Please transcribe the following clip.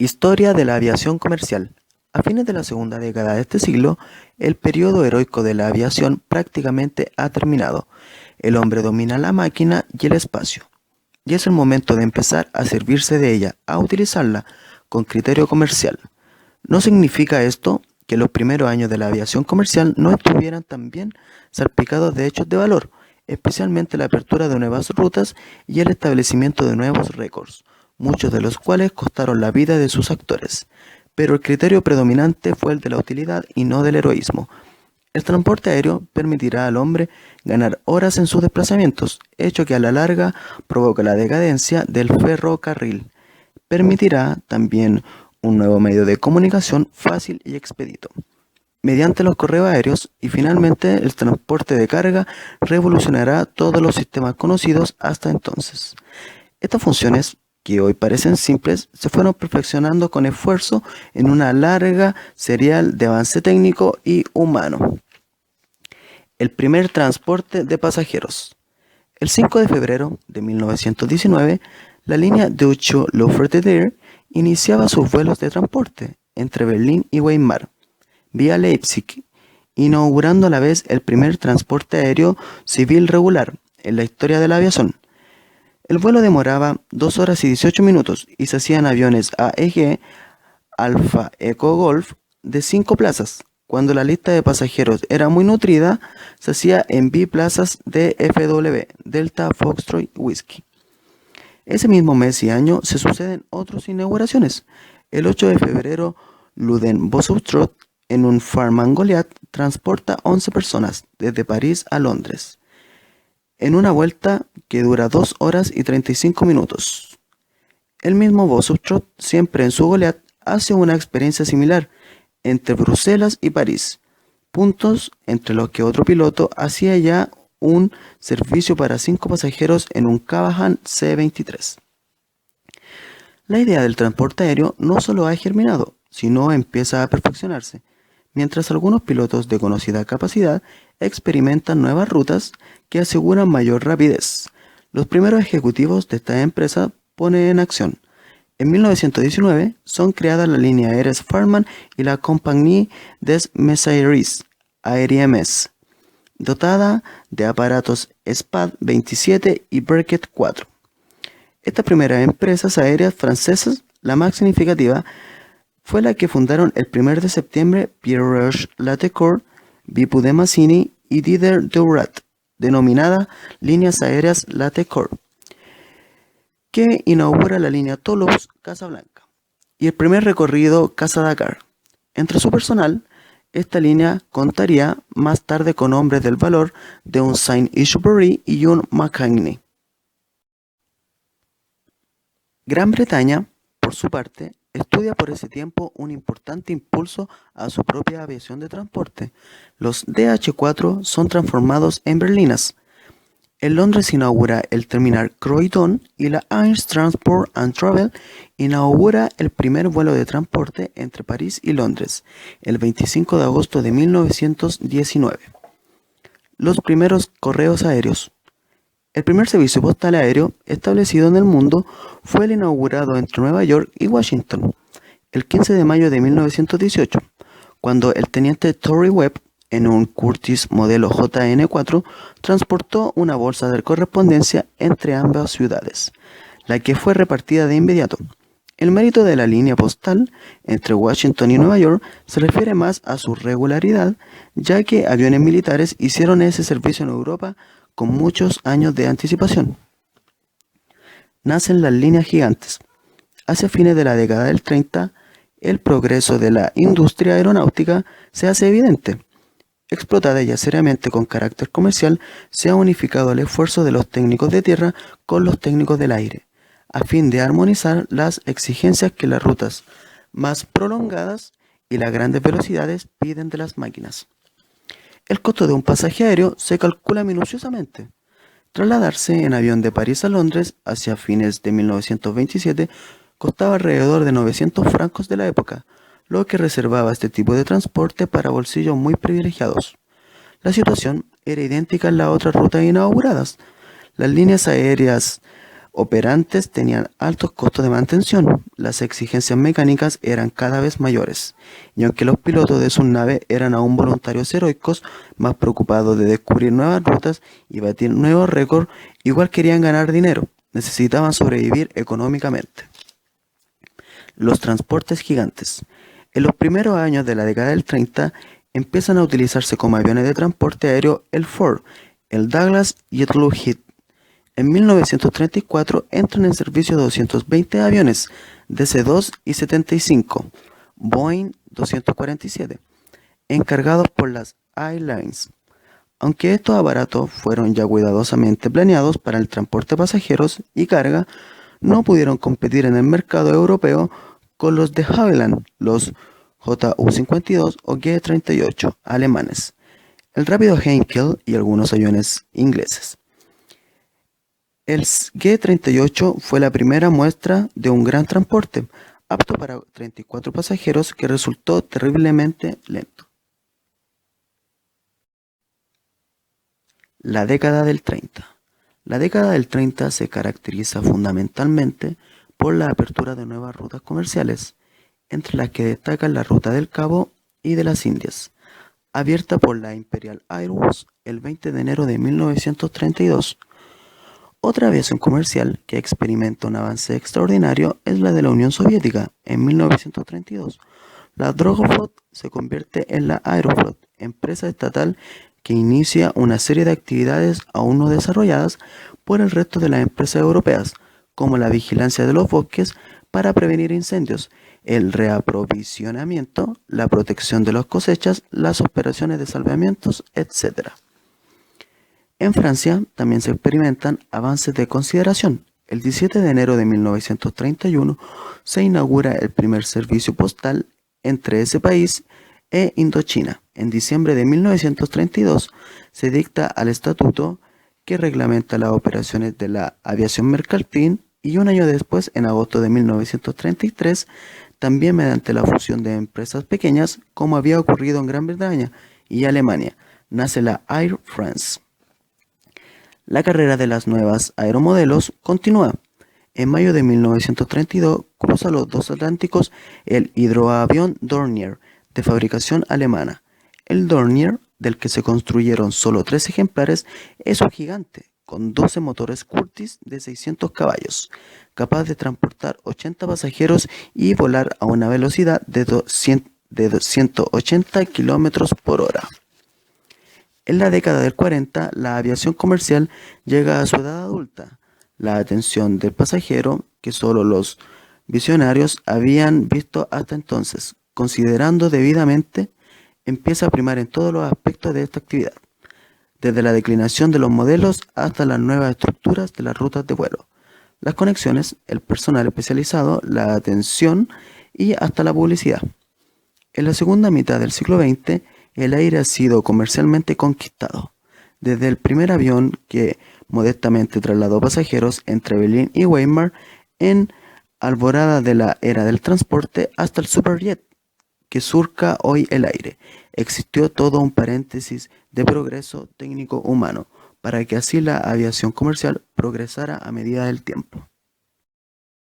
Historia de la aviación comercial. A fines de la segunda década de este siglo, el periodo heroico de la aviación prácticamente ha terminado. El hombre domina la máquina y el espacio. Y es el momento de empezar a servirse de ella, a utilizarla con criterio comercial. No significa esto que los primeros años de la aviación comercial no estuvieran también salpicados de hechos de valor, especialmente la apertura de nuevas rutas y el establecimiento de nuevos récords, muchos de los cuales costaron la vida de sus actores. Pero el criterio predominante fue el de la utilidad y no del heroísmo. El transporte aéreo permitirá al hombre ganar horas en sus desplazamientos, hecho que a la larga provoca la decadencia del ferrocarril. Permitirá también un nuevo medio de comunicación fácil y expedito, mediante los correos aéreos, y finalmente el transporte de carga revolucionará todos los sistemas conocidos hasta entonces. Estas funciones, que hoy parecen simples, se fueron perfeccionando con esfuerzo en una larga serial de avance técnico y humano. El primer transporte de pasajeros. El 5 de febrero de 1919, la línea Deutsche-Lufthansa iniciaba sus vuelos de transporte entre Berlín y Weimar, vía Leipzig, inaugurando a la vez el primer transporte aéreo civil regular en la historia de la aviación. El vuelo demoraba 2 horas y 18 minutos y se hacían aviones AEG Alfa Eco Golf de 5 plazas. Cuando la lista de pasajeros era muy nutrida, se hacía en biplazas de FW, Delta Foxtrot Whiskey. Ese mismo mes y año se suceden otras inauguraciones. El 8 de febrero, Luden Bossoutrot, en un Farman Goliath, transporta 11 personas desde París a Londres, en una vuelta que dura 2 horas y 35 minutos. El mismo Bossoutrot, siempre en su Goliath, hace una experiencia similar entre Bruselas y París, puntos entre los que otro piloto hacía ya un servicio para 5 pasajeros en un Cabahan C-23. La idea del transporte aéreo no solo ha germinado, sino empieza a perfeccionarse, mientras algunos pilotos de conocida capacidad experimentan nuevas rutas que aseguran mayor rapidez. Los primeros ejecutivos de esta empresa ponen en acción. En 1919 son creadas la línea aérea Farman y la Compagnie des Messageries Aériens, dotada de aparatos SPAD-27 y Berthet 4. Estas primeras empresas aéreas francesas, la más significativa, fue la que fundaron el 1 de septiembre Pierre-Roch Latécourt, Bipu de Mazzini y Didier Daurat, denominada Líneas Aéreas Latécourt, que inaugura la línea Toulouse-Casablanca y el primer recorrido Casa-Dakar. Entre su personal, esta línea contaría más tarde con hombres del valor de un Saint-Exupéry y un Macogne. Gran Bretaña, por su parte, estudia por ese tiempo un importante impulso a su propia aviación de transporte. Los DH-4 son transformados en berlinas. En Londres se inaugura el terminal Croydon y la Air Transport and Travel inaugura el primer vuelo de transporte entre París y Londres el 25 de agosto de 1919. Los primeros correos aéreos. El primer servicio postal aéreo establecido en el mundo fue el inaugurado entre Nueva York y Washington el 15 de mayo de 1918, cuando el teniente Torrey Webb, en un Curtiss modelo JN4, transportó una bolsa de correspondencia entre ambas ciudades, la que fue repartida de inmediato. El mérito de la línea postal entre Washington y Nueva York se refiere más a su regularidad, ya que aviones militares hicieron ese servicio en Europa con muchos años de anticipación. Nacen las líneas gigantes. Hacia fines de la década del 30, el progreso de la industria aeronáutica se hace evidente. Explotada ya seriamente con carácter comercial, se ha unificado el esfuerzo de los técnicos de tierra con los técnicos del aire, a fin de armonizar las exigencias que las rutas más prolongadas y las grandes velocidades piden de las máquinas. El costo de un pasaje aéreo se calcula minuciosamente. Trasladarse en avión de París a Londres hacia fines de 1927 costaba alrededor de 900 francos de la época, lo que reservaba este tipo de transporte para bolsillos muy privilegiados. La situación era idéntica en las otras rutas inauguradas. Las líneas aéreas operantes tenían altos costos de mantención, las exigencias mecánicas eran cada vez mayores, y aunque los pilotos de sus naves eran aún voluntarios heroicos, más preocupados de descubrir nuevas rutas y batir nuevos récords, igual querían ganar dinero, necesitaban sobrevivir económicamente. Los transportes gigantes. En los primeros años de la década del 30 empiezan a utilizarse como aviones de transporte aéreo el Ford, el Douglas y el Lockheed. En 1934 entran en servicio 220 aviones DC-2 y 75, Boeing 247, encargados por las Airlines. Aunque estos aparatos fueron ya cuidadosamente planeados para el transporte de pasajeros y carga, no pudieron competir en el mercado europeo con los de Havilland, los JU-52 o G-38 alemanes, el rápido Heinkel y algunos aviones ingleses. El G-38 fue la primera muestra de un gran transporte, apto para 34 pasajeros, que resultó terriblemente lento. La década del 30. La década del 30 se caracteriza fundamentalmente por la apertura de nuevas rutas comerciales, entre las que destacan la Ruta del Cabo y de las Indias, abierta por la Imperial Airways el 20 de enero de 1932. Otra aviación comercial que experimenta un avance extraordinario es la de la Unión Soviética. En 1932, la Drogovlot se convierte en la Aeroflot, empresa estatal que inicia una serie de actividades aún no desarrolladas por el resto de las empresas europeas, como la vigilancia de los bosques para prevenir incendios, el reaprovisionamiento, la protección de las cosechas, las operaciones de salvamentos, etc. En Francia también se experimentan avances de consideración. El 17 de enero de 1931 se inaugura el primer servicio postal entre ese país e Indochina. En diciembre de 1932 se dicta el estatuto que reglamenta las operaciones de la aviación mercantil y un año después, en agosto de 1933, también mediante la fusión de empresas pequeñas, como había ocurrido en Gran Bretaña y Alemania, nace la Air France. La carrera de las nuevas aeromodelos continúa. En mayo de 1932 cruza los dos Atlánticos el hidroavión Dornier, de fabricación alemana. El Dornier, del que se construyeron solo 3 ejemplares, es un gigante, con 12 motores Curtiss de 600 caballos, capaz de transportar 80 pasajeros y volar a una velocidad de 180 km por hora. En la década del 40, la aviación comercial llega a su edad adulta. La atención del pasajero, que solo los visionarios habían visto hasta entonces, considerando debidamente, empieza a primar en todos los aspectos de esta actividad, desde la declinación de los modelos hasta las nuevas estructuras de las rutas de vuelo, las conexiones, el personal especializado, la atención y hasta la publicidad. En la segunda mitad del siglo XX, el aire ha sido comercialmente conquistado, desde el primer avión que modestamente trasladó pasajeros entre Berlín y Weimar en alborada de la era del transporte hasta el superjet que surca hoy el aire. Existió todo un paréntesis de progreso técnico humano para que así la aviación comercial progresara a medida del tiempo.